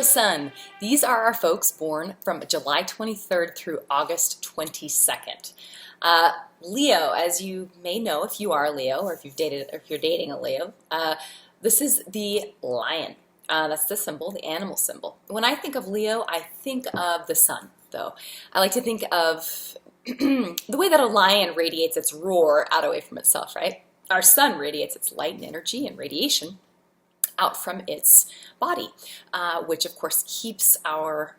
Sun. These are our folks born from July 23rd through August 22nd. Leo, as you may know if you are a Leo or if you've dated or if you're dating a Leo, this is the lion. That's the symbol, the animal symbol. When I think of Leo, I think of the sun, though. I like to think of the way that a lion radiates its roar out away from itself, right? Our sun radiates its light and energy and radiation out from its body, which of course keeps our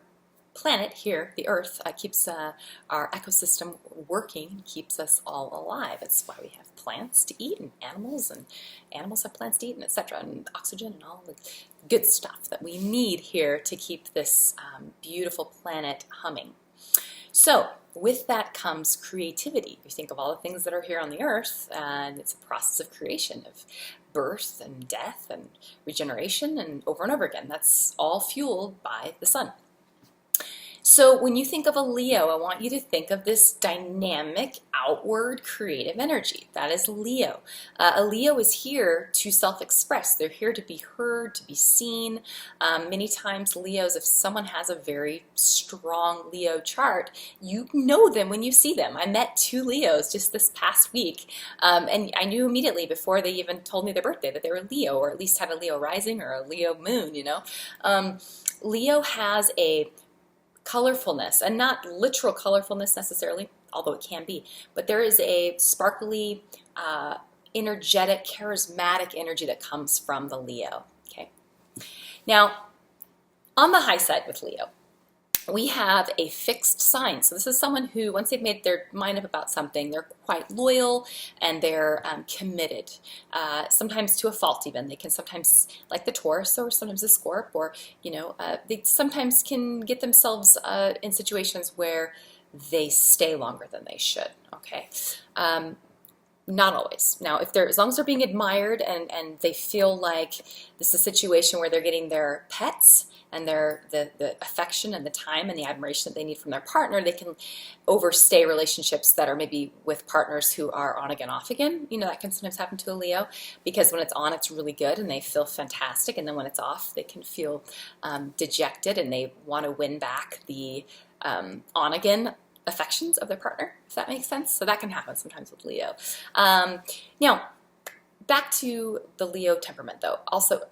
planet here, the Earth, keeps our ecosystem working, keeps us all alive. It's why we have plants to eat and animals have plants to eat, and etc., and oxygen and all the good stuff that we need here to keep this beautiful planet humming. So with that comes creativity. You think of all the things that are here on the earth, and it's a process of creation, of birth and death and regeneration and over again. That's all fueled by the sun. So when you think of a Leo, I want you to think of this dynamic, outward, creative energy. That is Leo. A Leo is here to self-express. They're here to be heard, to be seen. Many times Leos, if someone has a very strong Leo chart, you know them when you see them. I met two Leos just this past week, and I knew immediately before they even told me their birthday that they were Leo, or at least had a Leo rising or a Leo moon, you know. Leo has a colorfulness, and not literal colorfulness necessarily, although it can be, but there is a sparkly, energetic, charismatic energy that comes from the Leo. Okay. Now, on the high side with Leo, we have a fixed sign. So this is someone who, once they've made their mind up about something, they're quite loyal and they're committed, sometimes to a fault even. They can sometimes, like the Taurus or sometimes the Scorp, or, you know, they sometimes can get themselves in situations where they stay longer than they should, okay? Not always. Now, if they're, as long as they're being admired and they feel like this is a situation where they're getting their pets and the affection and the time and the admiration that they need from their partner, they can overstay relationships that are maybe with partners who are on again, off again. You know, that can sometimes happen to a Leo, because when it's on, it's really good and they feel fantastic, and then when it's off, they can feel dejected and they want to win back the on again affections of their partner, if that makes sense. So that can happen sometimes with Leo. Now, back to the Leo temperament, though. Also,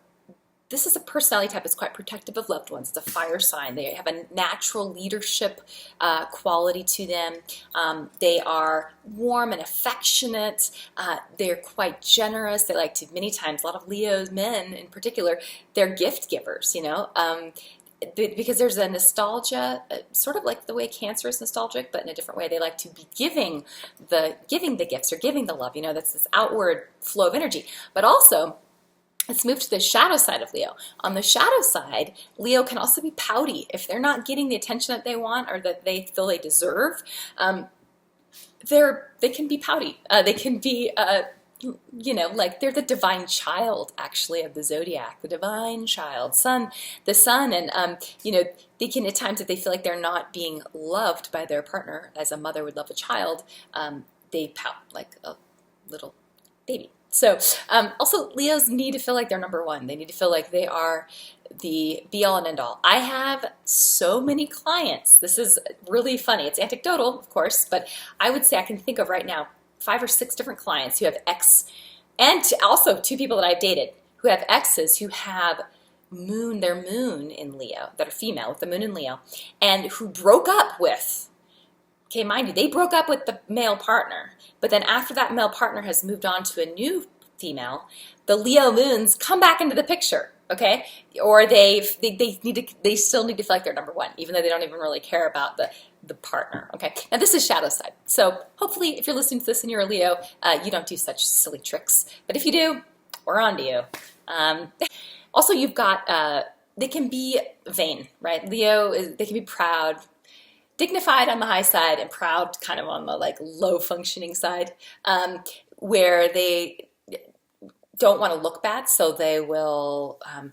this is a personality type that's quite protective of loved ones. It's a fire sign. They have a natural leadership quality to them. They are warm and affectionate. They're quite generous. They like to, many times, a lot of Leo's men in particular, they're gift givers, you know. Because there's a nostalgia, sort of like the way Cancer is nostalgic, but in a different way. They like to be giving the gifts or giving the love. You know, that's this outward flow of energy. But also, let's move to the shadow side of Leo. On the shadow side, Leo can also be pouty. If they're not getting the attention that they want or that they feel they deserve, they can be pouty. They can be you know, like they're the divine child, actually, of the zodiac, the divine child, the sun, and you know, they can, at times, if they feel like they're not being loved by their partner, as a mother would love a child, they pout like a little baby. So also, Leos need to feel like they're number one. They need to feel like they are the be-all and end-all. I have so many clients. This is really funny. It's anecdotal, of course, but I would say I can think of right now 5 or 6 different clients who have and also 2 people that I've dated who have exes who have their moon in Leo, that are female with the moon in Leo, and who broke up with, okay, mind you, they broke up with the male partner, but then after that male partner has moved on to a new female, the Leo moons come back into the picture, okay? Or they still need to feel like they're number one, even though they don't even really care about the partner, okay? Now this is shadow side. So hopefully if you're listening to this and you're a Leo, you don't do such silly tricks. But if you do, we're on to you. Also, you've got, they can be vain, right? They can be proud, dignified on the high side, and proud kind of on the like low functioning side, where they don't want to look bad, so they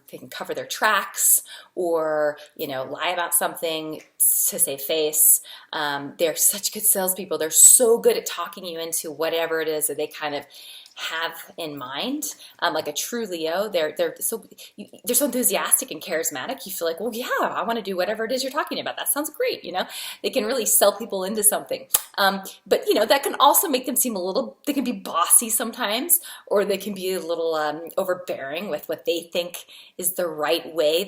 can cover their tracks, or, you know, lie about something to save face. They're such good salespeople. They're so good at talking you into whatever it is that they kind of have in mind. Like a true Leo, they're so enthusiastic and charismatic. You feel like, well, yeah, I want to do whatever it is you're talking about. That sounds great. They can really sell people into something. But that can also make them seem a little. They can be bossy sometimes, or they can be a little overbearing with what they think is the right way.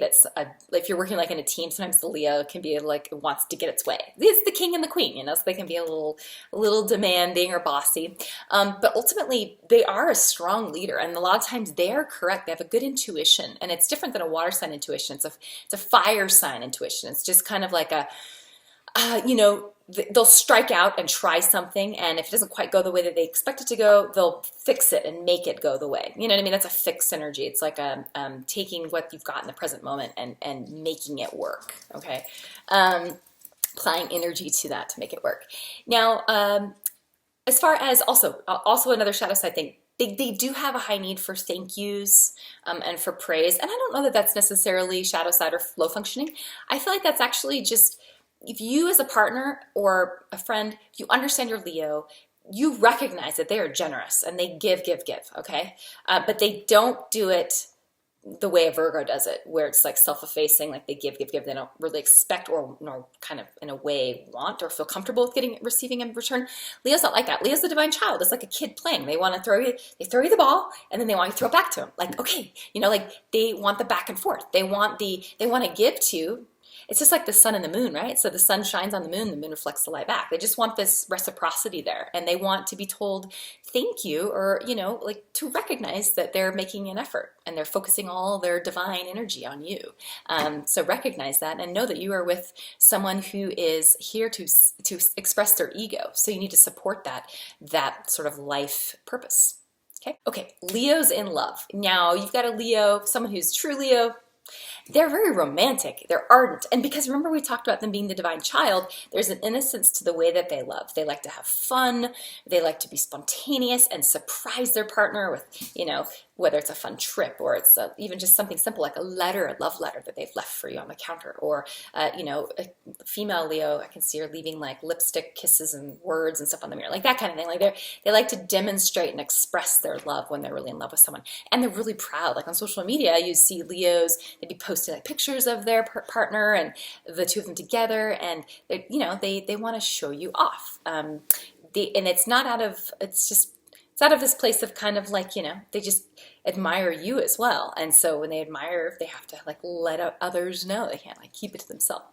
If you're working like in a team, sometimes the Leo can be like wants to get its way. It's the king and the queen, so they can be a little demanding or bossy. But ultimately, they are a strong leader, and a lot of times they are correct. They have a good intuition, and it's different than a water sign intuition. It's a fire sign intuition. It's just kind of like they'll strike out and try something, and if it doesn't quite go the way that they expect it to go, they'll fix it and make it go the way. You know what I mean? That's a fixed energy. It's like taking what you've got in the present moment and making it work. Okay, applying energy to that to make it work. Now, as far as also another shadow side thing. They do have a high need for thank yous and for praise. And I don't know that that's necessarily shadow side or low functioning. I feel like that's actually just, if you as a partner or a friend, if you understand your Leo, you recognize that they are generous and they give, okay? But they don't do it the way a Virgo does it, where it's like self-effacing, like they give. They don't really expect or nor kind of in a way want or feel comfortable with receiving in return. Leo's not like that. Leo's the divine child. It's like a kid playing. They want to throw you the ball, and then they want you to throw it back to them. Like, okay, like they want the back and forth. They want to give to. It's just like the sun and the moon, right? So the sun shines on the moon reflects the light back. They just want this reciprocity there, and they want to be told thank you, or like to recognize that they're making an effort and they're focusing all their divine energy on you. So recognize that and know that you are with someone who is here to express their ego. So you need to support that sort of life purpose. Okay, Leo's in love. Now you've got a Leo, someone who's true Leo. They're very romantic, they're ardent, and because remember we talked about them being the divine child, there's an innocence to the way that they love. They like to have fun, they like to be spontaneous and surprise their partner with, whether it's a fun trip or it's even just something simple like a love letter that they've left for you on the counter, or, a female Leo, I can see her leaving like lipstick kisses and words and stuff on the mirror, like that kind of thing. Like they like to demonstrate and express their love when they're really in love with someone, and they're really proud. Like on social media, you see Leos, they'd be posting like pictures of their partner and the two of them together, and they want to show you off. And it's out of this place of kind of like, they just admire you as well. And so when they admire, they have to like let others know. They can't like keep it to themselves.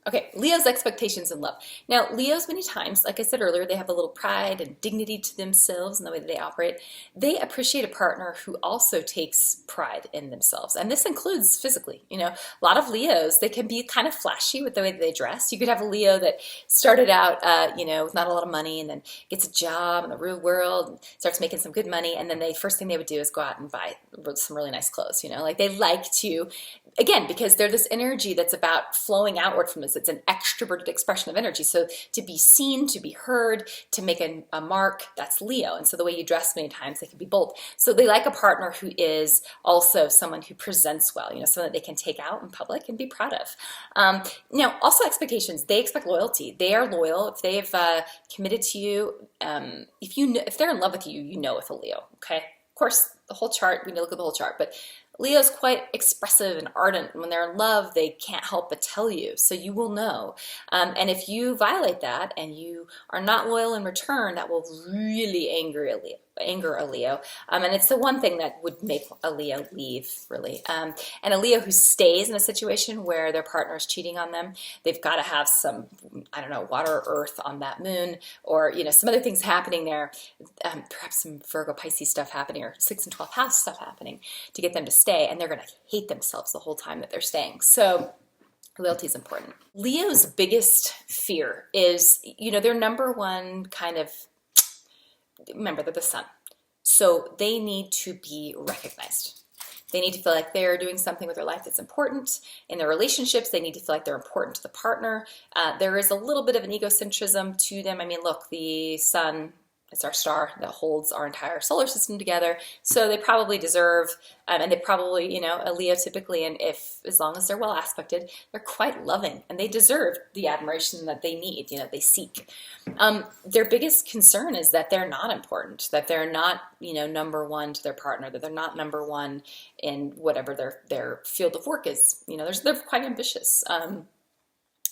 Okay, Leo's expectations in love. Now, Leos many times, like I said earlier, they have a little pride and dignity to themselves in the way that they operate. They appreciate a partner who also takes pride in themselves. And this includes physically. A lot of Leos, they can be kind of flashy with the way that they dress. You could have a Leo that started out, with not a lot of money, and then gets a job in the real world, and starts making some good money, and then the first thing they would do is go out and buy some really nice clothes. Like they like to, again, because they're this energy that's about flowing outward from this. It's an extroverted expression of energy. So to be seen, to be heard, to make a mark, that's Leo. And so the way you dress many times, they can be bold. So they like a partner who is also someone who presents well, someone that they can take out in public and be proud of. Now, also expectations. They expect loyalty. They are loyal. If they've committed to you, if they're in love with you, with a Leo, okay? Of course, the whole chart, we need to look at the whole chart, but Leo's quite expressive and ardent. When they're in love, they can't help but tell you, so you will know. And if you violate that and you are not loyal in return, that will really anger a Leo. And it's the one thing that would make a Leo leave, really. And a Leo who stays in a situation where their partner is cheating on them, they've got to have some, water or earth on that moon, or, some other things happening there, perhaps some Virgo Pisces stuff happening, or 6 and 12 house stuff happening to get them to stay, and they're going to hate themselves the whole time that they're staying. So loyalty is important. Leo's biggest fear is, their number one kind of, remember, they're the sun. So they need to be recognized. They need to feel like they're doing something with their life that's important. In their relationships, they need to feel like they're important to the partner. There is a little bit of an egocentrism to them. I mean, look, the sun It's our star that holds our entire solar system together. So they probably deserve, and they probably, you know, a Leo typically, and if, as long as they're well aspected, they're quite loving and they deserve the admiration that they need, you know, they seek. Their biggest concern is that they're not important, that they're not, you know, number one to their partner, that they're not number one in whatever their field of work is. You know, they're quite ambitious.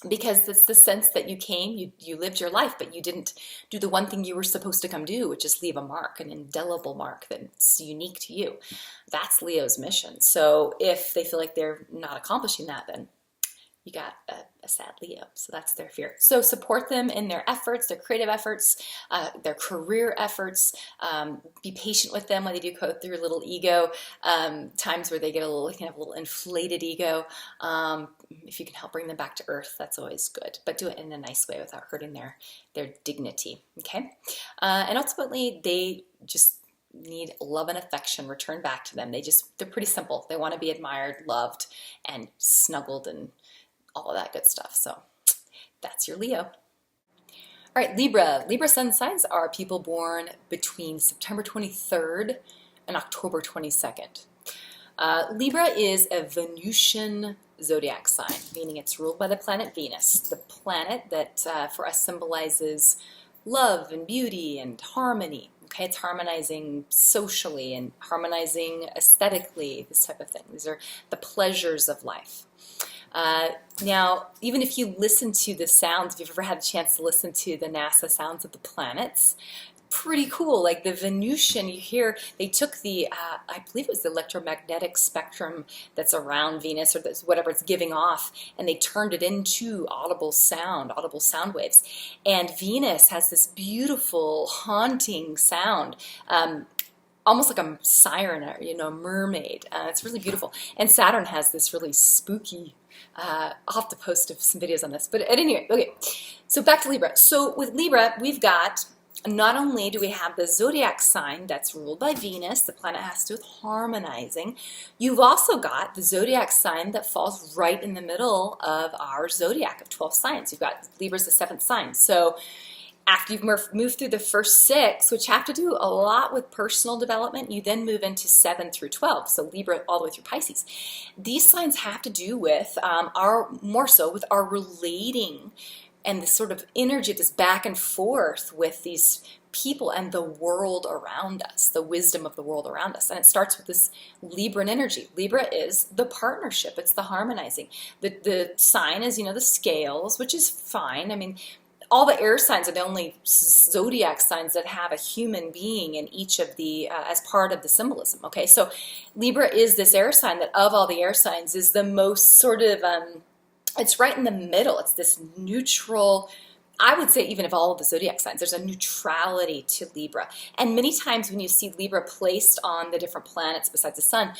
Because it's the sense that you came, you lived your life, but you didn't do the one thing you were supposed to come do, which is leave a mark, an indelible mark that's unique to you. That's Leo's mission. So if they feel like they're not accomplishing that, then you got a sad Leo. So that's their fear. So support them in their efforts, their creative efforts, their career efforts. Be patient with them when they do go through a little ego, times where they get a little, kind of a little inflated ego. If you can help bring them back to earth, that's always good. But do it in a nice way without hurting their dignity. Okay? And ultimately, they just need love and affection returned back to them. They're pretty simple. They want to be admired, loved, and snuggled, and all of that good stuff. So that's your Leo. All right, Libra. Libra Sun Signs are people born between September 23rd and October 22nd. Libra is a Venusian zodiac sign, meaning it's ruled by the planet Venus, the planet that for us symbolizes love and beauty and harmony. Okay, it's harmonizing socially and harmonizing aesthetically, this type of thing. These are the pleasures of life. Now, even if you listen to the sounds, if you've ever had a chance to listen to the NASA sounds of the planets, pretty cool. Like the Venusian, you hear, they took the, I believe it was the electromagnetic spectrum that's around Venus, or that's whatever it's giving off, and they turned it into audible sound waves. And Venus has this beautiful, haunting sound. Almost like a siren, or, you know, a mermaid. It's really beautiful. And Saturn has this really spooky, I'll have to post some videos on this. But at any rate, okay, so back to Libra. So with Libra, we've got, not only do we have the zodiac sign that's ruled by Venus, the planet has to do with harmonizing, you've also got the zodiac sign that falls right in the middle of our zodiac of 12 signs. You've got Libra's the 7th sign. So after you've moved through the first 6, which have to do a lot with personal development, you then move into 7 through 12, so Libra all the way through Pisces. These signs have to do with more so with our relating and the sort of energy, this back and forth with these people and the world around us, the wisdom of the world around us. And it starts with this Libran energy. Libra is the partnership. It's the harmonizing. The sign is, you know, the scales, which is fine. I mean, all the air signs are the only zodiac signs that have a human being in each of the, as part of the symbolism, okay? So Libra is this air sign that of all the air signs is the most sort of, it's right in the middle. It's this neutral, I would say even of all of the zodiac signs, there's a neutrality to Libra. And many times when you see Libra placed on the different planets besides the sun,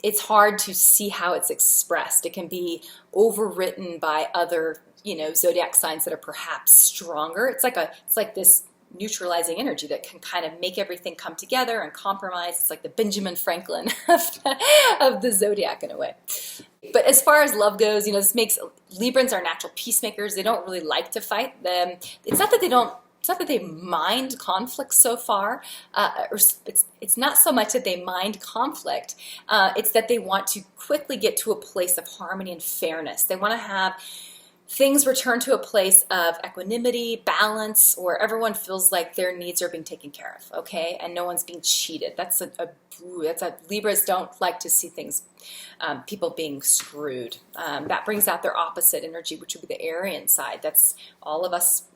it's hard to see how it's expressed. It can be overwritten by other, you know, zodiac signs that are perhaps stronger. It's like this neutralizing energy that can kind of make everything come together and compromise. It's like the Benjamin Franklin of the zodiac in a way. But as far as love goes, you know, this makes Librans are natural peacemakers. They don't really like to fight. It's not that they mind conflict so far, or it's not so much that they mind conflict. It's that they want to quickly get to a place of harmony and fairness. They want to have things return to a place of equanimity, balance, where everyone feels like their needs are being taken care of, okay, and no one's being cheated. That's Libras don't like to see things, people being screwed. That brings out their opposite energy, which would be the Aryan side. That's all of us.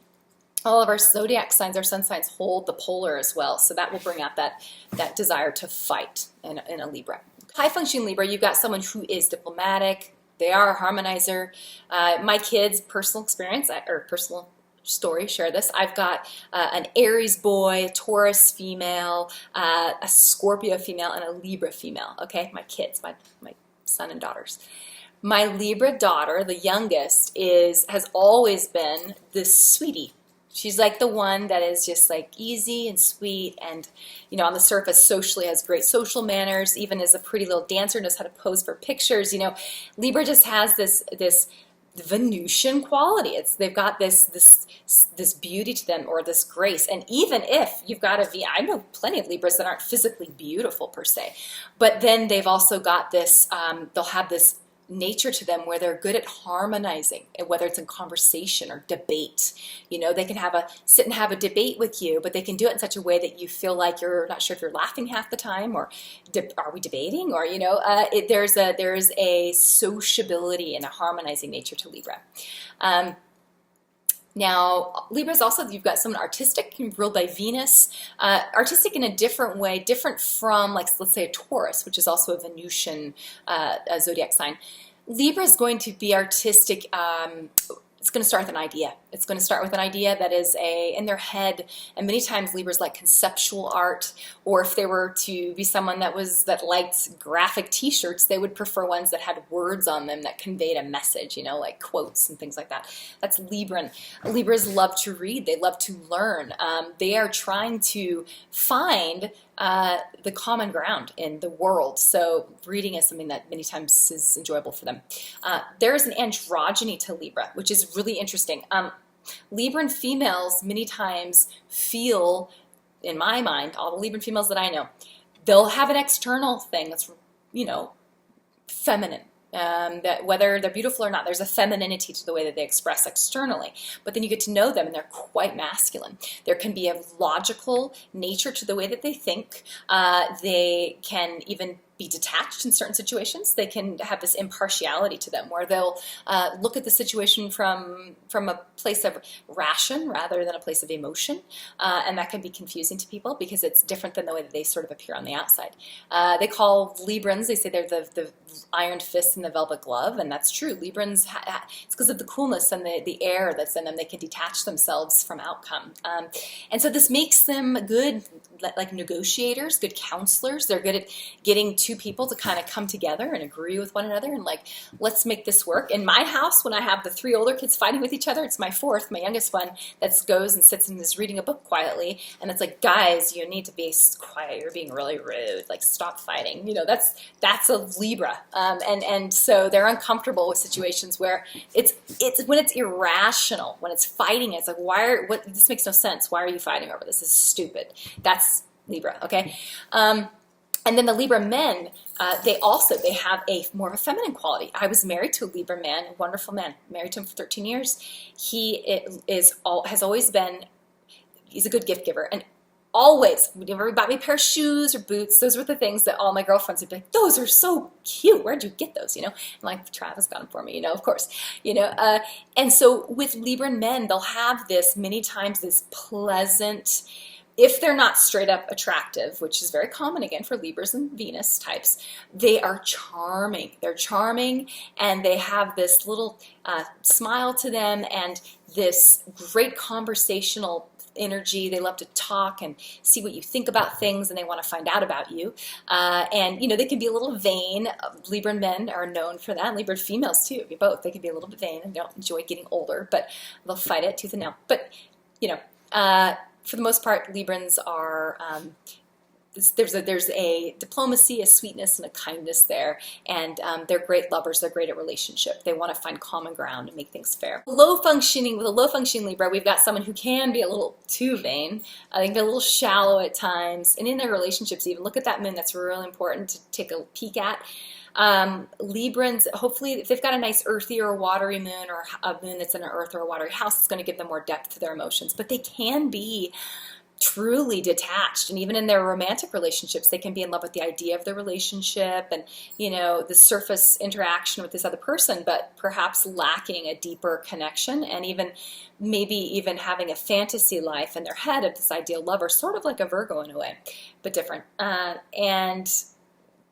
All of our zodiac signs, our sun signs, hold the polar as well. So that will bring out that desire to fight in a Libra. High functioning Libra, you've got someone who is diplomatic. They are a harmonizer. My kids' personal experience, or personal story, share this. I've got an Aries boy, a Taurus female, a Scorpio female, and a Libra female. Okay, my kids, my son and daughters. My Libra daughter, the youngest, has always been this sweetie. She's like the one that is just like easy and sweet, and, you know, on the surface socially has great social manners, even as a pretty little dancer, knows how to pose for pictures. You know, Libra just has this Venusian quality. They've got this beauty to them, or this grace. And even if you've got I know plenty of Libras that aren't physically beautiful per se, but then they've also got this, they'll have this nature to them where they're good at harmonizing, whether it's in conversation or debate. They can sit and have a debate with you, but they can do it in such a way that you feel like you're not sure if you're laughing half the time, or are we debating, or there's a sociability and a harmonizing nature to Libra. Now, Libra is also, you've got someone artistic, ruled by Venus, artistic in a different way, different from, like, let's say a Taurus, which is also a Venusian zodiac sign. Libra is going to be artistic. It's going to start with an idea. It's going to start with an idea that is in their head, and many times Libras like conceptual art, or if they were to be someone that liked graphic T-shirts, they would prefer ones that had words on them that conveyed a message, like quotes and things like that. That's Libran. Libras love to read. They love to learn. They are trying to find the common ground in the world. So reading is something that many times is enjoyable for them. There is an androgyny to Libra, which is really interesting. Libran females many times feel, in my mind, all the Libran females that I know, they'll have an external thing that's, feminine. That whether they're beautiful or not, there's a femininity to the way that they express externally. But then you get to know them, and they're quite masculine. There can be a logical nature to the way that they think. They can even be detached in certain situations. They can have this impartiality to them, where they'll look at the situation from a place of ration rather than a place of emotion, and that can be confusing to people because it's different than the way that they sort of appear on the outside. They call Librans, they say they're the iron fist and the velvet glove, and that's true. Librans, it's because of the coolness and the air that's in them. They can detach themselves from outcome, and so this makes them good, like negotiators, good counselors. They're good at getting two people to kind of come together and agree with one another and, like, let's make this work. In my house, when I have the three older kids fighting with each other, it's my fourth, my youngest one, that goes and sits and is reading a book quietly, and it's like, guys, you need to be quiet, you're being really rude, like, stop fighting. That's a Libra, and so they're uncomfortable with situations where it's when it's irrational, when it's fighting. It's like, this makes no sense, why are you fighting over this? This is stupid. That's Libra, okay? And then the Libra men, they have more of a feminine quality. I was married to a Libra man, a wonderful man, married to him for 13 years. Has always been, he's a good gift giver. And always, whenever he bought me a pair of shoes or boots, those were the things that all my girlfriends would be like, those are so cute. Where'd you get those? I'm like, Travis got them for me, of course. And so with Libra men, they'll have many times this pleasant, if they're not straight up attractive, which is very common again for Libras and Venus types, they are charming. They're charming, and they have this little smile to them and this great conversational energy. They love to talk and see what you think about things, and they want to find out about you. And they can be a little vain. Libra men are known for that. Libra females too, both. They can be a little bit vain and don't enjoy getting older, but they'll fight it tooth and nail. But for the most part, Librans are, there's a diplomacy, a sweetness, and a kindness there, and they're great lovers. They're great at relationship. They want to find common ground and make things fair. With a low functioning Libra, we've got someone who can be a little too vain. I think they're a little shallow at times, and in their relationships even. Look at that moon. That's really important to take a peek at. Librans, hopefully, if they've got a nice earthy or watery moon, or a moon that's in an earth or a watery house, it's going to give them more depth to their emotions. But they can be truly detached, and even in their romantic relationships, they can be in love with the idea of the relationship and the surface interaction with this other person, but perhaps lacking a deeper connection, and maybe even having a fantasy life in their head of this ideal lover, sort of like a Virgo in a way, but different. And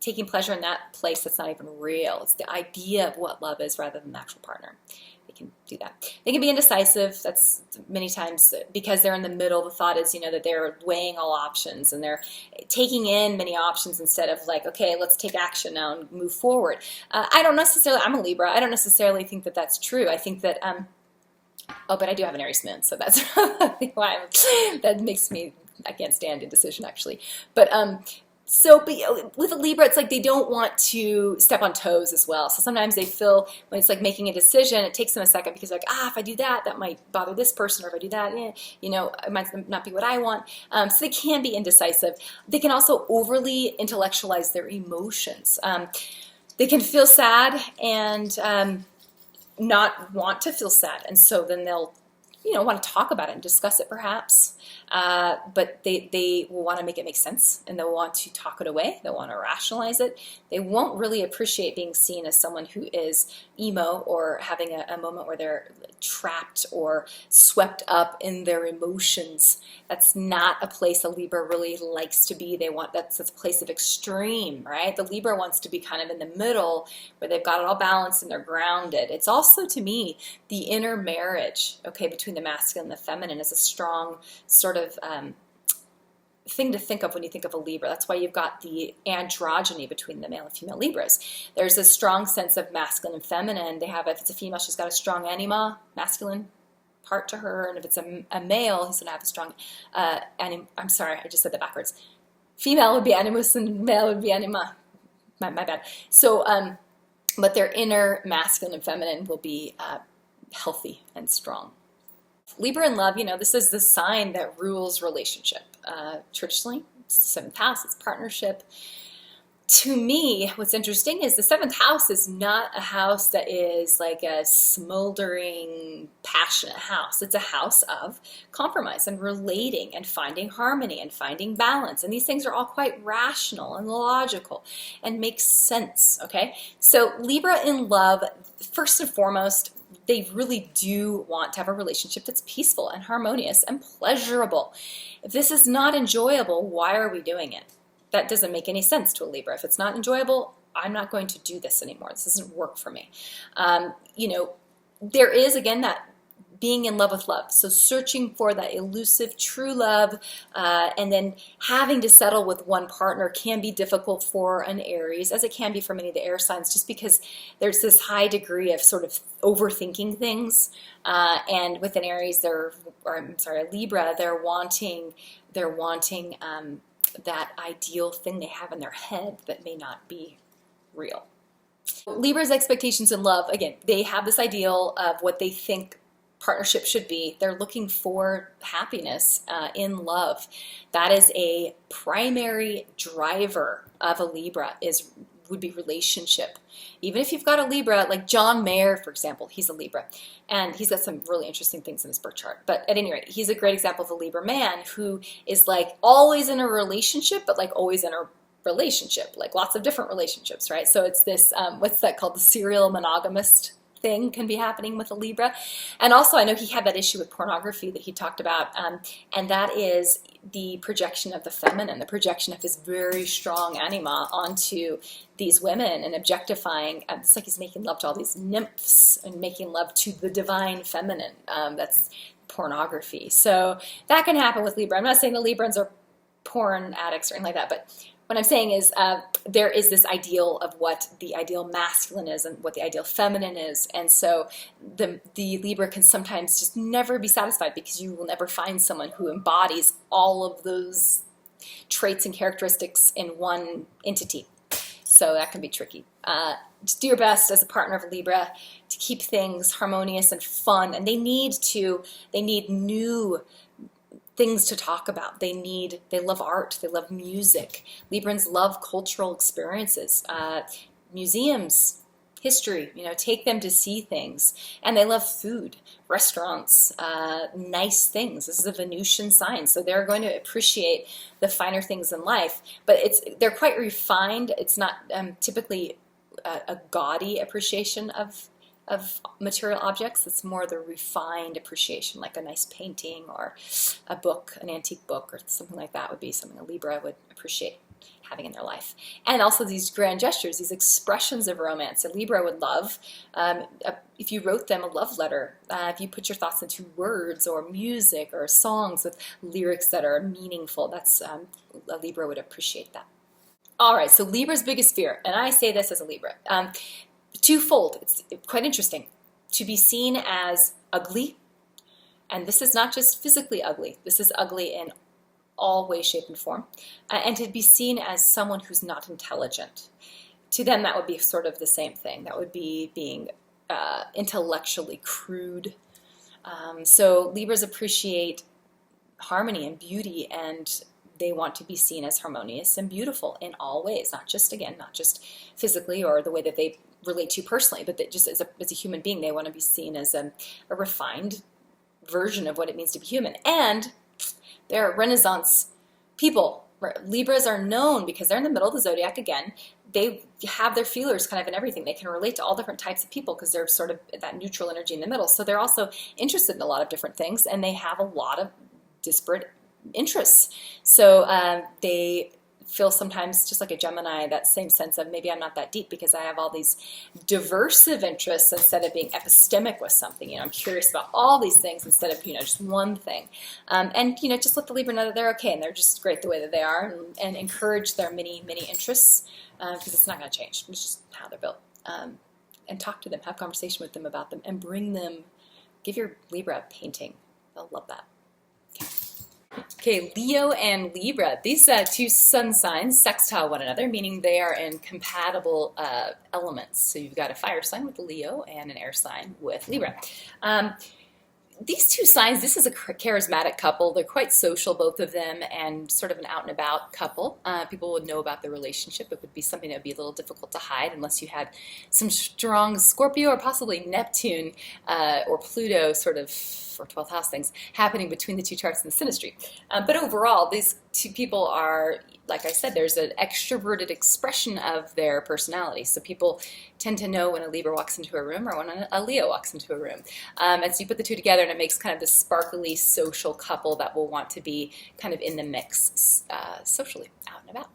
taking pleasure in that place that's not even real. It's the idea of what love is rather than the actual partner. They can do that. They can be indecisive. That's many times because they're in the middle. The thought is, that they're weighing all options, and they're taking in many options instead of like, okay, let's take action now and move forward. I'm a Libra. I don't necessarily think that that's true. I think that, but I do have an Aries moon, so that's probably why that makes me, I can't stand indecision actually. But So, but with a Libra, it's like they don't want to step on toes as well. So sometimes they feel when it's like making a decision, it takes them a second because like, if I do that, that might bother this person, or if I do that, it might not be what I want. So they can be indecisive. They can also overly intellectualize their emotions. They can feel sad and not want to feel sad, and so then they'll want to talk about it and discuss it perhaps, but they will want to make it make sense, and they'll want to talk it away. They'll want to rationalize it. They won't really appreciate being seen as someone who is emo or having a moment where they're trapped or swept up in their emotions. That's not a place a Libra really likes to be. That's a place of extreme, right? The Libra wants to be kind of in the middle where they've got it all balanced and they're grounded. It's also, to me, the inner marriage, okay, between the masculine and the feminine is a strong sort of thing to think of when you think of a Libra. That's why you've got the androgyny between the male and female Libras. There's a strong sense of masculine and feminine. They have, if it's a female, she's got a strong anima, masculine part to her, and if it's a male, he's going to have a strong I'm sorry, I just said that backwards. Female would be animus and male would be anima. My bad. So, but their inner masculine and feminine will be healthy and strong. Libra in love, this is the sign that rules relationship. Traditionally, it's the seventh house, it's partnership. To me, what's interesting is the seventh house is not a house that is like a smoldering, passionate house. It's a house of compromise and relating and finding harmony and finding balance. And these things are all quite rational and logical and make sense, okay? So Libra in love, first and foremost, they really do want to have a relationship that's peaceful and harmonious and pleasurable. If this is not enjoyable, why are we doing it? That doesn't make any sense to a Libra. If it's not enjoyable, I'm not going to do this anymore. This doesn't work for me. There is, again, that being in love with love. So searching for that elusive true love, and then having to settle with one partner can be difficult for an Aries, as it can be for many of the air signs, just because there's this high degree of sort of overthinking things. And with an Aries, a Libra, they're wanting that ideal thing they have in their head that may not be real. Libra's expectations in love, again, they have this ideal of what they think partnership should be. They're looking for happiness in love. That is a primary driver of a Libra, would be relationship. Even if you've got a Libra, like John Mayer, for example, he's a Libra, and he's got some really interesting things in his birth chart. But at any rate, he's a great example of a Libra man who is like always in a relationship, but like always in a relationship, like lots of different relationships, right? So it's this, what's that called? The serial monogamist thing can be happening with a Libra. And also, I know he had that issue with pornography that he talked about, and that is the projection of the feminine, the projection of his very strong anima onto these women and objectifying. It's like he's making love to all these nymphs and making love to the divine feminine. That's pornography. So that can happen with Libra. I'm not saying the Librans are porn addicts or anything like that, but what I'm saying is there is this ideal of what the ideal masculine is and what the ideal feminine is. And so the Libra can sometimes just never be satisfied because you will never find someone who embodies all of those traits and characteristics in one entity. So that can be tricky. Just do your best as a partner of a Libra to keep things harmonious and fun. And they need new things to talk about. They love art, they love music. Librans love cultural experiences, museums, history, take them to see things. And they love food, restaurants, nice things. This is a Venusian sign, so they're going to appreciate the finer things in life. But they're quite refined. It's not typically a gaudy appreciation of material objects. It's more the refined appreciation, like a nice painting or a book, an antique book or something like that would be something a Libra would appreciate having in their life. And also these grand gestures, these expressions of romance. A Libra would love if you wrote them a love letter, if you put your thoughts into words or music or songs with lyrics that are meaningful. That's a Libra would appreciate that. All right, so Libra's biggest fear, and I say this as a Libra, twofold. It's quite interesting to be seen as ugly, and this is not just physically ugly. This is ugly in all way, shape, and form, and to be seen as someone who's not intelligent. To them, that would be sort of the same thing. That would be being intellectually crude. So Libras appreciate harmony and beauty, and they want to be seen as harmonious and beautiful in all ways, not just, again, not just physically or the way that they relate to you personally, but that just as a human being, they want to be seen as a refined version of what it means to be human. And they're Renaissance people. Libras are known because they're in the middle of the zodiac again. They have their feelers kind of in everything. They can relate to all different types of people because they're sort of that neutral energy in the middle. So they're also interested in a lot of different things, and they have a lot of disparate interests. So they feel sometimes just like a Gemini, that same sense of maybe I'm not that deep because I have all these diversive interests instead of being epistemic with something. You know, I'm curious about all these things instead of, you know, just one thing. And, you know, just let the Libra know that they're okay and they're just great the way that they are, and encourage their many interests because it's not going to change. It's just how they're built. And talk to them, have conversation with them about them, and bring them, give your Libra a painting. They'll love that. Okay, Leo and Libra. These two sun signs sextile one another, meaning they are in compatible elements. So you've got a fire sign with Leo and an air sign with Libra. These two signs, this is a charismatic couple. They're quite social, both of them, and sort of an out and about couple. People would know about their relationship. It would be something that would be a little difficult to hide unless you had some strong Scorpio or possibly Neptune or Pluto sort of, or 12th house things happening between the two charts in the synastry. But overall, these two people are, like I said, there's an extroverted expression of their personality. So people tend to know when a Libra walks into a room or when a Leo walks into a room. And so you put the two together and it makes kind of this sparkly social couple that will want to be kind of in the mix socially, out and about.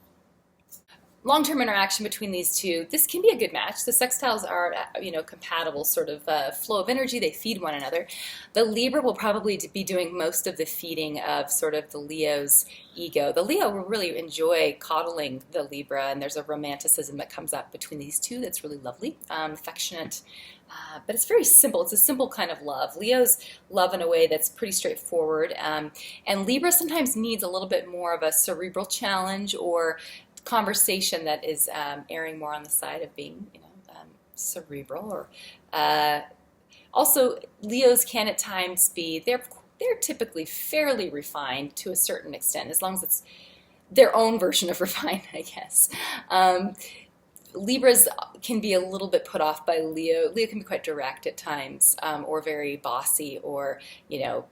Long-term interaction between these two, this can be a good match. The sextiles are, you know, compatible sort of flow of energy. They feed one another. The Libra will probably be doing most of the feeding of sort of the Leo's ego. The Leo will really enjoy coddling the Libra, and there's a romanticism that comes up between these two that's really lovely, affectionate, but it's very simple. It's a simple kind of love. Leo's love in a way that's pretty straightforward, and Libra sometimes needs a little bit more of a cerebral challenge or conversation that is erring more on the side of being, you know, cerebral. Or also, Leos can at times be, they're typically fairly refined to a certain extent, as long as it's their own version of refined, I guess. Libras can be a little bit put off by Leo. Leo can be quite direct at times, or very bossy, or, you know,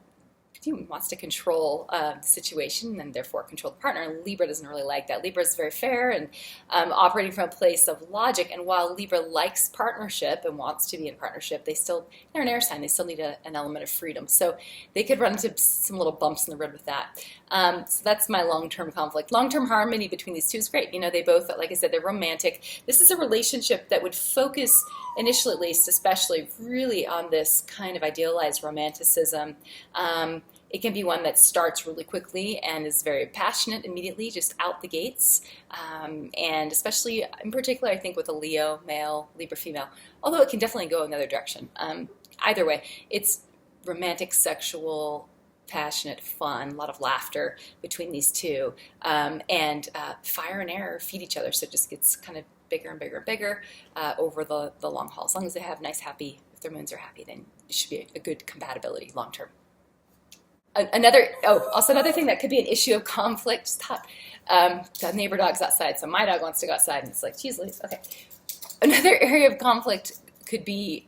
he wants to control the situation and therefore control the partner. And Libra doesn't really like that. Libra is very fair and operating from a place of logic. And while Libra likes partnership and wants to be in partnership, they're an air sign. They still need an element of freedom. So they could run into some little bumps in the road with that. So that's my long-term conflict. Long-term harmony between these two is great. You know, they both, like I said, they're romantic. This is a relationship that would focus, initially at least, especially really on this kind of idealized romanticism. It can be one that starts really quickly and is very passionate immediately, just out the gates. And especially, in particular, I think with a Leo male, Libra female, although it can definitely go another direction. Either way, it's romantic, sexual, passionate, fun, a lot of laughter between these two. And fire and air feed each other, so it just gets kind of bigger and bigger and bigger over the long haul. As long as they have nice, happy, if their moons are happy, then it should be a good compatibility long term. Also another thing that could be an issue of conflict. Stop. The neighbor dog's outside, so my dog wants to go outside, and it's like, geez, Louise, okay. Another area of conflict could be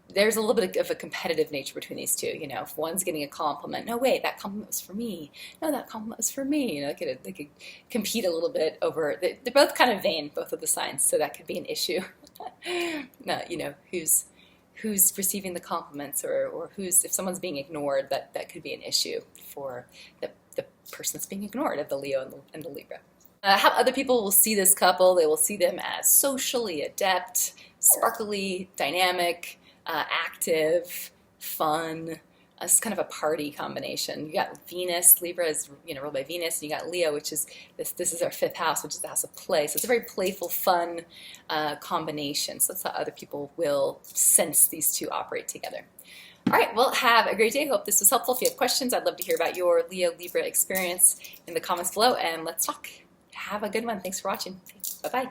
there's a little bit of a competitive nature between these two. You know, if one's getting a compliment, no, wait, that compliment was for me. No, that compliment was for me. You know, they could compete a little bit over. They're both kind of vain, both of the signs, so that could be an issue. No, you know, who's receiving the compliments, or if someone's being ignored, that could be an issue for the person that's being ignored, of the Leo and the Libra. How other people will see this couple, they will see them as socially adept, sparkly, dynamic, active, fun. It's kind of a party combination. You got Venus, Libra is, you know, ruled by Venus, and you got Leo, which is this is our 5th house, which is the house of play. So it's a very playful, fun combination. So that's how other people will sense these two operate together. All right, well, have a great day. Hope this was helpful. If you have questions, I'd love to hear about your Leo Libra experience in the comments below, and let's talk. Have a good one. Thanks for watching. Bye-bye.